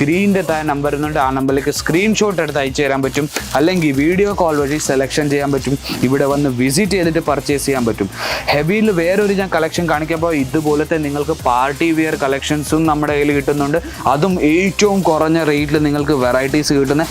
സ്ക്രീനിൻ്റെ താഴെ നമ്പർ വരുന്നുണ്ട്, ആ നമ്പറിലേക്ക് സ്ക്രീൻഷോട്ട് എടുത്ത് അയച്ചു തരാൻ പറ്റും. അല്ലെങ്കിൽ വീഡിയോ കോൾ വഴി സെലക്ഷൻ ചെയ്യാൻ പറ്റും. ഇവിടെ വന്ന് വിസിറ്റ് ചെയ്തിട്ട് പർച്ചേസ് ചെയ്യാൻ പറ്റും. ഹെവിയിൽ വേറൊരു ഞാൻ കളക്ഷൻ കാണിക്കുമ്പോൾ ഇതുപോലത്തെ നിങ്ങൾക്ക് പാർട്ടി വെയർ കളക്ഷൻസും നമ്മുടെ കയ്യിൽ കിട്ടുന്നുണ്ട്. അതും ഏറ്റവും കുറഞ്ഞ റേറ്റിൽ നിങ്ങൾക്ക് വെറൈറ്റീസ് കിട്ടുന്ന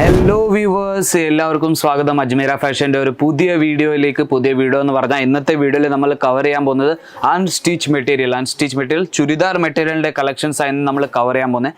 ഹലോ വ്യൂവേഴ്സ്, എല്ലാവർക്കും സ്വാഗതം. അജ്മീറ ഫാഷൻ്റെ ഒരു പുതിയ വീഡിയോ എന്ന് പറഞ്ഞാൽ ഇന്നത്തെ വീഡിയോയിൽ നമ്മൾ കവർ ചെയ്യാൻ പോകുന്നത് അൺസ്റ്റിച്ച് മെറ്റീരിയൽ ചുരിദാർ മെറ്റീരിയലിൻ്റെ കളക്ഷൻസ് ആയിരുന്നു നമ്മൾ കവർ ചെയ്യാൻ പോകുന്നത്.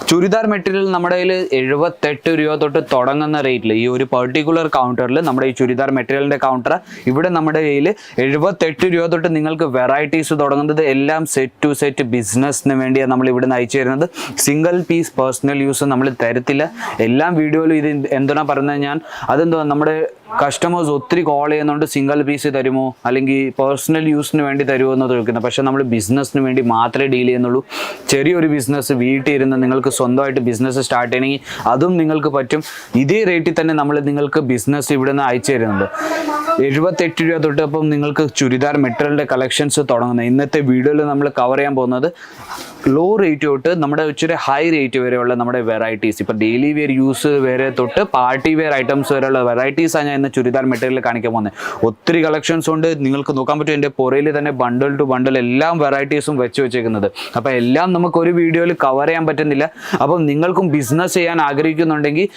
ചുരിദാർ മെറ്റീരിയൽ നമ്മുടെ കയ്യിൽ 78 രൂപ തൊട്ട് തുടങ്ങുന്ന റേറ്റിൽ ഈ ഒരു പെർട്ടിക്കുലർ കൗണ്ടറിൽ നമ്മുടെ ഈ ചുരിദാർ മെറ്റീരിയലിൻ്റെ കൗണ്ടർ ഇവിടെ നമ്മുടെ കയ്യിൽ 78 രൂപ തൊട്ട് നിങ്ങൾക്ക് വെറൈറ്റീസ് തുടങ്ങുന്നത് എല്ലാം സെറ്റ് ടു സെറ്റ് ബിസിനസ്സിന് വേണ്ടിയാണ് നമ്മൾ ഇവിടെ നിന്ന് അയച്ചു തരുന്നത്. സിംഗിൾ പീസ് പേഴ്സണൽ യൂസ് നമ്മൾ തരത്തില്ല. എല്ലാം വീഡിയോയിൽ ഇത് എന്താണ് പറയുന്നത് ഞാൻ അതെന്തോ നമ്മുടെ കസ്റ്റമേഴ്സ് ഒത്തിരി കോൾ ചെയ്യുന്നുണ്ട്, സിംഗിൾ പീസ് തരുമോ അല്ലെങ്കിൽ പേഴ്സണൽ യൂസിന് വേണ്ടി തരുമോ എന്ന് ചോദിക്കുന്നത്. പക്ഷേ നമ്മൾ ബിസിനസ്സിന് വേണ്ടി മാത്രമേ ഡീൽ ചെയ്യുന്നുള്ളൂ. ചെറിയൊരു ബിസിനസ് വീട്ടിൽ ഇരുന്ന് നിങ്ങൾക്ക് സ്വന്തമായിട്ട് ബിസിനസ് സ്റ്റാർട്ട് ചെയ്യണമെങ്കിൽ അതും നിങ്ങൾക്ക് പറ്റും. ഇതേ റേറ്റിൽ തന്നെ നമ്മൾ നിങ്ങൾക്ക് ബിസിനസ് ഇവിടെ നിന്ന് അയച്ചു തരുന്നുണ്ട്. 78 രൂപ തൊട്ട് അപ്പം നിങ്ങൾക്ക് ചുരിദാർ മെറ്റീരിയലിൻ്റെ കളക്ഷൻസ് തുടങ്ങുന്നത്. ഇന്നത്തെ വീഡിയോയിൽ നമ്മൾ കവർ ചെയ്യാൻ പോകുന്നത് ലോ റേറ്റ് തൊട്ട് നമ്മുടെ ഇച്ചിരി ഹൈ റേറ്റ് വരെയുള്ള നമ്മുടെ വെറൈറ്റീസ്, ഇപ്പോൾ ഡെയിലി വെയർ യൂസ് വരെ തൊട്ട് പാർട്ടി വെയർ ഐറ്റംസ് വരെയുള്ള വെറൈറ്റീസാണ് ഞാൻ ഇന്ന് ചുരിദാർ മെറ്റീരിയൽ കാണിക്കാൻ പോകുന്നത്. ഒത്തിരി കളക്ഷൻസ് ഉണ്ട്, നിങ്ങൾക്ക് നോക്കാൻ പറ്റും. എൻ്റെ പുറയിൽ തന്നെ ബണ്ടിൽ ടു ബണ്ടിൽ എല്ലാം വെറൈറ്റീസും വെച്ചേക്കുന്നത്. അപ്പോൾ എല്ലാം നമുക്ക് ഒരു വീഡിയോയിൽ കവർ ചെയ്യാൻ പറ്റുന്നില്ല. അപ്പം നിങ്ങൾക്കും ബിസിനസ് ചെയ്യാൻ ആഗ്രഹിക്കുന്നുണ്ടെങ്കിൽ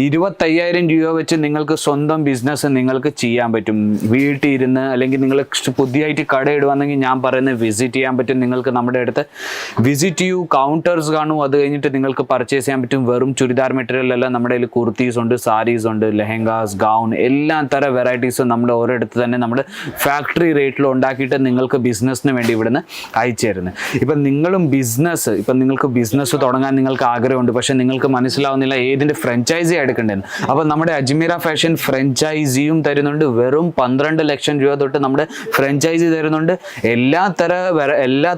25,000 രൂപ വെച്ച് നിങ്ങൾക്ക് സ്വന്തം ബിസിനസ് നിങ്ങൾക്ക് ചെയ്യാൻ പറ്റും. വീട്ടിൽ ഇരുന്ന് അല്ലെങ്കിൽ നിങ്ങൾ പുതിയതായിട്ട് കട ഇടുവാണെങ്കിൽ ഞാൻ പറയുന്നത് വിസിറ്റ് ചെയ്യാൻ പറ്റും. നിങ്ങൾക്ക് നമ്മുടെ അടുത്ത് വിസിറ്റ് ചെയ്യൂ, കൗണ്ടേഴ്സ് കാണും, അത് കഴിഞ്ഞിട്ട് നിങ്ങൾക്ക് പർച്ചേസ് ചെയ്യാൻ പറ്റും. വെറും ചുരിദാർ മെറ്റീരിയൽ അല്ല, നമ്മുടെ കയ്യിൽ കുർത്തീസ് ഉണ്ട്, സാരീസ് ഉണ്ട്, ലെഹങ്കാസ്, ഗൗൺ, എല്ലാ തരം വെറൈറ്റീസും നമ്മുടെ ഓരോടത്ത് തന്നെ നമ്മുടെ ഫാക്ടറി റേറ്റിൽ ഉണ്ടാക്കിയിട്ട് നിങ്ങൾക്ക് ബിസിനസ്സിന് വേണ്ടി ഇവിടുന്ന് അയച്ചു തരുന്നത്. ഇപ്പം നിങ്ങൾക്ക് ബിസിനസ് തുടങ്ങാൻ നിങ്ങൾക്ക് ആഗ്രഹമുണ്ട്, പക്ഷേ നിങ്ങൾക്ക് മനസ്സിലാവുന്നില്ല ഏതിൻ്റെ ഫ്രാഞ്ചൈസി എടുക്കേണ്ടതെന്ന്. അപ്പം നമ്മുടെ അജ്മീറ ഫാഷൻ ഫ്രാഞ്ചൈസിയും തരുന്നുണ്ട്. വെറും 12 ലക്ഷം രൂപ തൊട്ട് നമ്മുടെ ഫ്രാഞ്ചൈസി തരുന്നുണ്ട്. എല്ലാ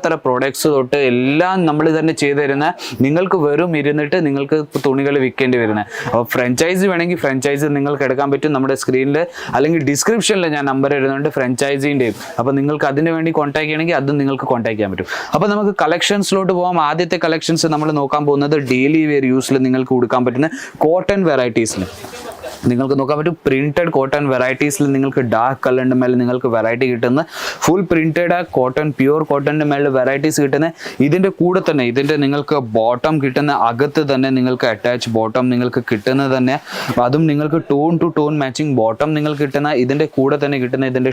തര പ്രോഡക്ട്സ് തൊട്ട് എല്ലാം നമ്മൾ തന്നെ ചെയ്തു തരുന്ന, നിങ്ങൾക്ക് വെറും ഇരുന്നിട്ട് നിങ്ങൾക്ക് തുണികൾ വിൽക്കേണ്ടി വരുന്നത്. അപ്പോൾ ഫ്രാഞ്ചൈസി വേണമെങ്കിൽ ഫ്രാഞ്ചൈസി നിങ്ങൾക്ക് എടുക്കാൻ പറ്റും. നമ്മുടെ സ്ക്രീനിൽ അല്ലെങ്കിൽ ഡിസ്ക്രിപ്ഷനിൽ ഞാൻ നമ്പർ ഇടുന്നുണ്ട് ഫ്രാഞ്ചൈസിൻ്റെയും. അപ്പോൾ നിങ്ങൾക്ക് അതിന് വേണ്ടി കോൺടാക്ട് ചെയ്യണമെങ്കിൽ അതും നിങ്ങൾക്ക് കോൺടാക്ട് ചെയ്യാൻ പറ്റും. അപ്പോൾ നമുക്ക് കളക്ഷൻസിലോട്ട് പോകാം. ആദ്യത്തെ കളക്ഷൻസ് നമ്മൾ നോക്കാൻ പോകുന്നത് ഡെയിലി വെയർ യൂസിൽ നിങ്ങൾക്ക് കൊടുക്കാൻ പറ്റുന്ന കോട്ടൺ വെറൈറ്റീസിന് നിങ്ങൾക്ക് നോക്കാൻ പറ്റും. പ്രിന്റഡ് കോട്ടൺ വെറൈറ്റീസിൽ നിങ്ങൾക്ക് ഡാർക്ക് കളറിൻ്റെ മേലെ നിങ്ങൾക്ക് വെറൈറ്റി കിട്ടുന്ന ഫുൾ പ്രിന്റഡ് കോട്ടൺ, പ്യൂർ കോട്ടൻ്റെ മേലെ വെറൈറ്റീസ് കിട്ടുന്ന. ഇതിൻ്റെ കൂടെ തന്നെ നിങ്ങൾക്ക് ബോട്ടം കിട്ടുന്ന, അകത്ത് തന്നെ നിങ്ങൾക്ക് അറ്റാച്ച് ബോട്ടം നിങ്ങൾക്ക് കിട്ടുന്നത് തന്നെ. അതും നിങ്ങൾക്ക് tone to tone matching bottom നിങ്ങൾക്ക് കിട്ടുന്ന. ഇതിൻ്റെ കൂടെ തന്നെ കിട്ടുന്ന ഇതിൻ്റെ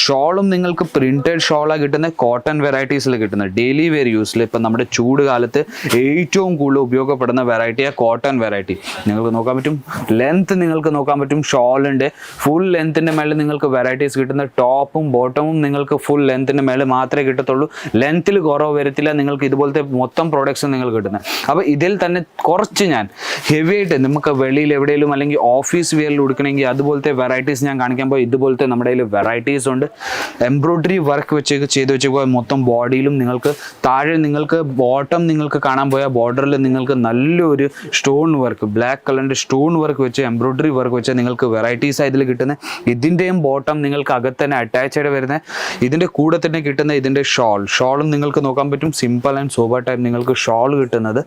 ഷോളും നിങ്ങൾക്ക് പ്രിന്റഡ് ഷോളാണ് കിട്ടുന്നത്. കോട്ടൺ വെറൈറ്റീസിൽ കിട്ടുന്നത് ഡെയിലി വെയർ യൂസിൽ ഇപ്പം നമ്മുടെ ചൂട് കാലത്ത് ഏറ്റവും കൂടുതൽ ഉപയോഗപ്പെടുന്ന വെറൈറ്റിയാണ് കോട്ടൺ വെറൈറ്റി. നിങ്ങൾക്ക് നോക്കാൻ പറ്റും. ലെങ്ത് നിങ്ങൾക്ക് നോക്കാൻ പറ്റും. ഷോളിൻ്റെ ഫുൾ ലെങ്ത്തിൻ്റെ മേലെ നിങ്ങൾക്ക് വെറൈറ്റീസ് കിട്ടുന്ന. ടോപ്പും ബോട്ടമും നിങ്ങൾക്ക് ഫുൾ ലെങ്ത്തിൻ്റെ മേലെ മാത്രമേ കിട്ടത്തുള്ളൂ. ലെങ്ത്തിൽ കുറവ് വരത്തില്ല. നിങ്ങൾക്ക് ഇതുപോലത്തെ മൊത്തം പ്രോഡക്ട്സ് നിങ്ങൾക്ക് കിട്ടുന്നത്. അപ്പോൾ ഇതിൽ തന്നെ കുറച്ച് ഞാൻ ഹെവി ആയിട്ട് നമുക്ക് വെളിയിൽ എവിടെയെങ്കിലും അല്ലെങ്കിൽ ഓഫീസ് വെയറിൽ കൊടുക്കണമെങ്കിൽ അതുപോലത്തെ വെറൈറ്റീസ് ഞാൻ കാണിക്കാൻ പോയി. ഇതുപോലത്തെ നമ്മുടെ കയ്യിൽ വെറൈറ്റീസ് ഉണ്ട്. എംബ്രോയ്ഡറി വർക്ക് ചെയ്ത് വെച്ചേക്കുക മൊത്തം ബോഡിയിലും. നിങ്ങൾക്ക് താഴെ നിങ്ങൾക്ക് ബോട്ടം നിങ്ങൾക്ക് കാണാൻ പോയാൽ ബോർഡറിൽ നിങ്ങൾക്ക് നല്ലൊരു സ്റ്റോൺ വർക്ക്, ബ്ലാക്ക് കളറിൻ്റെ സ്റ്റോൺ വർക്ക് വെച്ച് എംബ്രോയ്ഡറി വർക്ക് വെച്ചാൽ നിങ്ങൾക്ക് വെറൈറ്റീസ് ഇതിൽ കിട്ടുന്നത്. ഇതിൻ്റെയും ബോട്ടം നിങ്ങൾക്ക് അകത്ത് തന്നെ അറ്റാച്ച് ആയിട്ട് വരുന്നത്. ഇതിൻ്റെ കൂടെ തന്നെ കിട്ടുന്ന ഇതിൻ്റെ ഷോളും നിങ്ങൾക്ക് നോക്കാൻ പറ്റും. സിമ്പിൾ ആൻഡ് സോബർ ടൈപ്പ് നിങ്ങൾക്ക് ഷോൾ കിട്ടുന്നത്.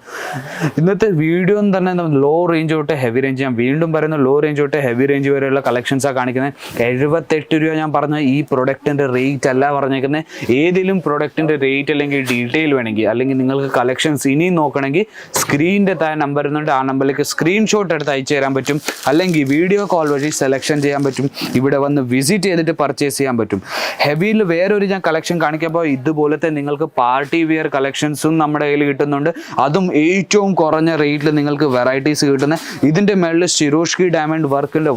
ഇന്നത്തെ വീഡിയോ തന്നെ ലോ റേഞ്ച് തൊട്ട് ഹെവി റേഞ്ച്, ഞാൻ വീണ്ടും പറയുന്നത് ലോ റേഞ്ച് തൊട്ട് ഹെവി റേഞ്ച് വരെയുള്ള കളക്ഷൻസാണ് കാണിക്കുന്നത്. 78 രൂപ ഞാൻ പറഞ്ഞ ഈ പ്രൊഡക്റ്റിൻ്റെ റേറ്റ് അല്ല പറഞ്ഞേക്കുന്നത്. ഏതെങ്കിലും പ്രൊഡക്റ്റിൻ്റെ റേറ്റ് അല്ലെങ്കിൽ ഡീറ്റെയിൽ വേണമെങ്കിൽ അല്ലെങ്കിൽ നിങ്ങൾക്ക് കളക്ഷൻസ് ഇനിയും നോക്കണമെങ്കിൽ സ്ക്രീനിൻ്റെ താഴെ നമ്പർ വരുന്നുണ്ട്, ആ നമ്പറിലേക്ക് സ്ക്രീൻഷോട്ട് എടുത്ത് അയച്ചു തരാൻ പറ്റും. അല്ലെങ്കിൽ വീഡിയോ കോൾ വഴി സെലക്ഷൻ ചെയ്യാൻ പറ്റും. ഇവിടെ വന്ന് വിസിറ്റ് ചെയ്തിട്ട് പർച്ചേസ് ചെയ്യാൻ പറ്റും. ഹെവിയിൽ വേറൊരു ഞാൻ കളക്ഷൻ കാണിക്കുമ്പോൾ ഇതുപോലത്തെ നിങ്ങൾക്ക് പാർട്ടി വെയർ കളക്ഷൻസും നമ്മുടെ കയ്യിൽ കിട്ടുന്നുണ്ട്. അതും ഏറ്റവും കുറഞ്ഞ റേറ്റിൽ നിങ്ങൾക്ക് വെറൈറ്റീസ് കിട്ടുന്നത്. ഇതിൻ്റെ മേളിൽ സിറോഷ്കി ഡയമണ്ട്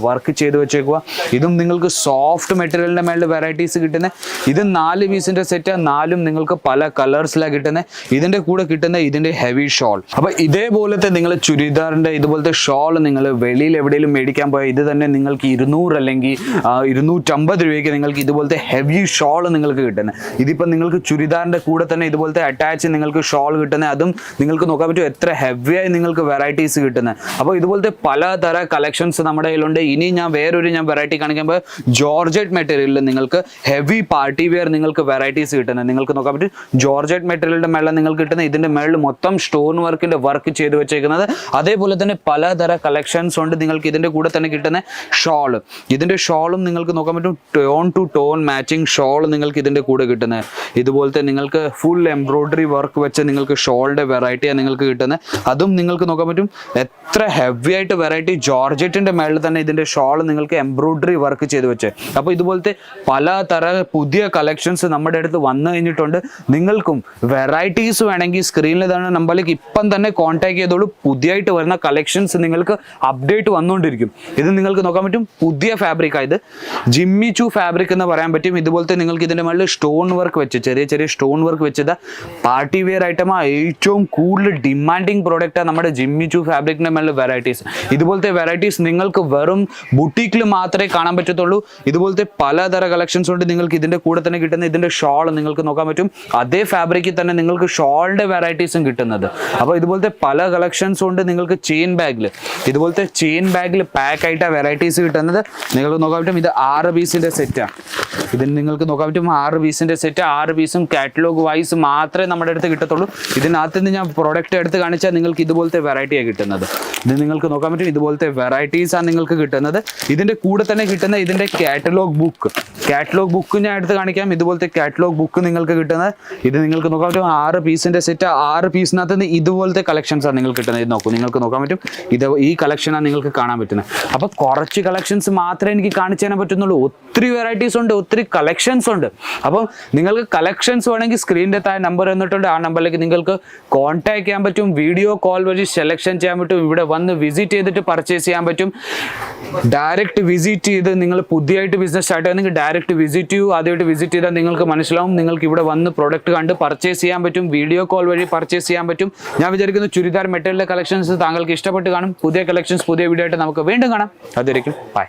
വർക്ക് ചെയ്ത് വെച്ചേക്കുക. ഇതും നിങ്ങൾക്ക് സോഫ്റ്റ് മെറ്റീരിയലിൻ്റെ മേളിൽ വെറൈറ്റീസ് കിട്ടുന്നത്. ഇത് 4 പീസിൻ്റെ സെറ്റ്, 4ഉം നിങ്ങൾക്ക് പല കളേഴ്സിലാണ് കിട്ടുന്നത്. ഇതിൻ്റെ കൂടെ കിട്ടുന്ന ഇതിൻ്റെ ഹെവി ഷോൾ. അപ്പോൾ ഇതേപോലത്തെ നിങ്ങൾ ചുരിദാറിൻ്റെ ഇതുപോലത്തെ ഷോൾ നിങ്ങൾ വെളിയിൽ എവിടെ എവിടെയെങ്കിലും മേടിക്കാൻ പോയാൽ ഇത് തന്നെ നിങ്ങൾക്ക് 200 അല്ലെങ്കിൽ 250 രൂപയ്ക്ക് നിങ്ങൾക്ക് ഇതുപോലത്തെ ഹെവി ഷോൾ നിങ്ങൾക്ക് കിട്ടുന്നത്. ഇതിപ്പോൾ നിങ്ങൾക്ക് ചുരിദാറിൻ്റെ കൂടെ തന്നെ ഇതുപോലത്തെ അറ്റാച്ച് നിങ്ങൾക്ക് ഷോൾ കിട്ടുന്നത്, അതും നിങ്ങൾക്ക് നോക്കാൻ പറ്റും എത്ര ഹെവിയായി നിങ്ങൾക്ക് വെറൈറ്റീസ് കിട്ടുന്നത്. അപ്പോൾ ഇതുപോലത്തെ പലതര കളക്ഷൻസ് നമ്മുടെ കയ്യിലുണ്ട്. ഇനി ഞാൻ വെറൈറ്റി കാണിക്കുമ്പോൾ ജോർജറ്റ് മെറ്റീരിയലിൽ നിങ്ങൾക്ക് ഹെവി പാർട്ടി വെയർ നിങ്ങൾക്ക് വെറൈറ്റീസ് കിട്ടുന്നത്. നിങ്ങൾക്ക് നോക്കാൻ പറ്റും ജോർജറ്റ് മെറ്റീരിയലിൻ്റെ മേളിൽ നിങ്ങൾക്ക് കിട്ടുന്ന ഇതിൻ്റെ മേളിൽ മൊത്തം സ്റ്റോൺ വർക്കിൻ്റെ വർക്ക് ചെയ്ത് വെച്ചേക്കുന്നത്. അതേപോലെ തന്നെ പലതര കളക്ഷൻസ് ഉണ്ട്. നിങ്ങൾക്ക് ഇതിൻ്റെ കൂടെ തന്നെ കിട്ടുന്ന ഷോള്, ഇതിൻ്റെ ഷോളും നിങ്ങൾക്ക് നോക്കാൻ പറ്റും tone to tone matching shawl നിങ്ങൾക്ക് ഇതിൻ്റെ കൂടെ കിട്ടുന്നത്. ഇതുപോലത്തെ നിങ്ങൾക്ക് ഫുൾ എംബ്രോയിഡറി വർക്ക് വെച്ച് നിങ്ങൾക്ക് ഷോളിൻ്റെ വെറൈറ്റിയാണ് നിങ്ങൾക്ക് കിട്ടുന്നത്. അതും നിങ്ങൾക്ക് നോക്കാൻ പറ്റും എത്ര ഹെവി ആയിട്ട് വെറൈറ്റി ജോർജറ്റിൻ്റെ മേളിൽ തന്നെ ഇതിൻ്റെ ഷോൾ നിങ്ങൾക്ക് എംബ്രോയിഡറി വർക്ക് ചെയ്ത് വെച്ച്. അപ്പോൾ ഇതുപോലത്തെ പലതര പുതിയ കളക്ഷൻസ് നമ്മുടെ അടുത്ത് വന്നു കഴിഞ്ഞിട്ടുണ്ട്. നിങ്ങൾക്കും വെറൈറ്റീസ് വേണമെങ്കിൽ സ്ക്രീനിൽ തന്നെ നമ്പറിലേക്ക് ഇപ്പം തന്നെ കോൺടാക്ട് ചെയ്തോളൂ. പുതിയതായിട്ട് വരുന്ന കളക്ഷൻസ് നിങ്ങൾക്ക് അപ്ഡേറ്റ് വന്നുകൊണ്ടിരിക്കും. ഇത് നിങ്ങൾക്ക് നോക്കാൻ പറ്റും പുതിയ ഫാബ്രിക് ആയത് ജിമ്മി ചൂ ഫാബ്രിക് എന്ന് പറയാൻ പറ്റും. ഇതുപോലത്തെ നിങ്ങൾക്ക് ഇതിൻ്റെ മേളിൽ സ്റ്റോൺ വർക്ക് വെച്ച് ചെറിയ സ്റ്റോൺ വർക്ക് വെച്ചത് പാർട്ടി വെയർ ഐറ്റമാണ്. ഏറ്റവും കൂടുതൽ ഡിമാൻഡിങ് പ്രോഡക്റ്റാണ് നമ്മുടെ ജിമ്മി ചൂ ഫാബ്രിക്കിൻ്റെ മേളിൽ വെറൈറ്റീസ്. ഇതുപോലത്തെ വെറൈറ്റീസ് നിങ്ങൾക്ക് വെറും ബുട്ടീക്കിൽ മാത്രമേ കാണാൻ പറ്റത്തുള്ളൂ. ഇതുപോലത്തെ പലതര കളക്ഷൻസ് ഉണ്ട്. നിങ്ങൾക്ക് ഇതിൻ്റെ കൂടെ തന്നെ കിട്ടുന്ന ഇതിൻ്റെ ഷോൾ നിങ്ങൾക്ക് നോക്കാൻ പറ്റും അതേ ഫാബ്രിക്കിൽ തന്നെ നിങ്ങൾക്ക് ഷോളിൻ്റെ വെറൈറ്റീസും കിട്ടുന്നത്. അപ്പോൾ ഇതുപോലത്തെ പല കളക്ഷൻസും ഉണ്ട്. നിങ്ങൾക്ക് ചെയിൻ ബാഗിൽ പാക്ക് ആയിട്ടാണ് വെറൈറ്റീസ് കിട്ടുന്നത്. നിങ്ങൾക്ക് നോക്കാൻ പറ്റും ഇത് 6 പീസിൻ്റെ സെറ്റാണ്. ഇതിന് നിങ്ങൾക്ക് നോക്കാൻ പറ്റും 6 പീസിൻ്റെ സെറ്റ്. 6 പീസും കാറ്റലോഗ് വൈസ് മാത്രമേ നമ്മുടെ അടുത്ത് കിട്ടത്തുള്ളൂ. ഇതിനകത്ത് നിന്ന് ഞാൻ പ്രോഡക്റ്റ് എടുത്ത് കാണിച്ചാൽ നിങ്ങൾക്ക് ഇതുപോലത്തെ വെറൈറ്റിയാണ് കിട്ടുന്നത്. ഇത് നിങ്ങൾക്ക് നോക്കാൻ പറ്റും ഇതുപോലത്തെ വെറൈറ്റീസാണ് നിങ്ങൾക്ക് കിട്ടുന്നത്. ഇതിൻ്റെ കൂടെ തന്നെ കിട്ടുന്ന ഇതിൻ്റെ കാറ്റലോഗ് ബുക്ക് ഞാൻ എടുത്ത് കാണിക്കാം. ഇതുപോലത്തെ കാറ്റലോഗ് ബുക്ക് നിങ്ങൾക്ക് കിട്ടുന്നത്. ഇത് നിങ്ങൾക്ക് നോക്കാൻ പറ്റും 6 പീസിൻ്റെ സെറ്റ്. 6 പീസിനകത്ത് നിന്ന് ഇതുപോലത്തെ കളക്ഷൻസാണ് നിങ്ങൾക്ക് കിട്ടുന്നത്. ഇത് നോക്കൂ, നിങ്ങൾക്ക് നോക്കാൻ പറ്റും ഈ കളക്ഷനാണ് നിങ്ങൾക്ക് കാണാൻ പറ്റുന്നത്. അപ്പോൾ കുറച്ച് കളക്ഷൻസ് മാത്രമേ എനിക്ക് കാണിച്ചു തരാൻ പറ്റുന്നുള്ളൂ. ഒത്തിരി വെറൈറ്റീസ് ഉണ്ട്, ഒത്തിരി കളക്ഷൻസ് ഉണ്ട്. അപ്പം നിങ്ങൾക്ക് കളക്ഷൻസ് വേണമെങ്കിൽ സ്ക്രീനിൻ്റെ താഴെ നമ്പർ തന്നിട്ടുണ്ട്. ആ നമ്പറിലേക്ക് നിങ്ങൾക്ക് കോൺടാക്ട് ചെയ്യാൻ പറ്റും. വീഡിയോ കോൾ വഴി സെലക്ഷൻ ചെയ്യാൻ പറ്റും. ഇവിടെ വന്ന് വിസിറ്റ് ചെയ്തിട്ട് പർച്ചേസ് ചെയ്യാൻ പറ്റും. ഡയറക്റ്റ് വിസിറ്റ് ചെയ്ത് നിങ്ങൾ പുതിയതായിട്ട് ബിസിനസ് സ്റ്റാർട്ട് ചെയ്യുന്നെങ്കിൽ ഡയറക്റ്റ് വിസിറ്റ് ചെയ്യൂ. ആദ്യമായിട്ട് വിസിറ്റ് ചെയ്താൽ നിങ്ങൾക്ക് മനസ്സിലാവും. നിങ്ങൾക്ക് ഇവിടെ വന്ന് പ്രോഡക്റ്റ് കണ്ട് പർച്ചേസ് ചെയ്യാൻ പറ്റും. വീഡിയോ കോൾ വഴി പർച്ചേസ് ചെയ്യാൻ പറ്റും. ഞാൻ വിചാരിക്കുന്നു ചുരിദാർ മെറ്റീരിയലിലെ കളക്ഷൻസ് താങ്കൾക്ക് ഇഷ്ടപ്പെട്ട് കാണും. പുതിയ കളക്ഷൻസ് പുതിയ വീഡിയോ ആയിട്ട് നമുക്ക് വീണ്ടും കാണാം. അതുവരെയും ബൈ.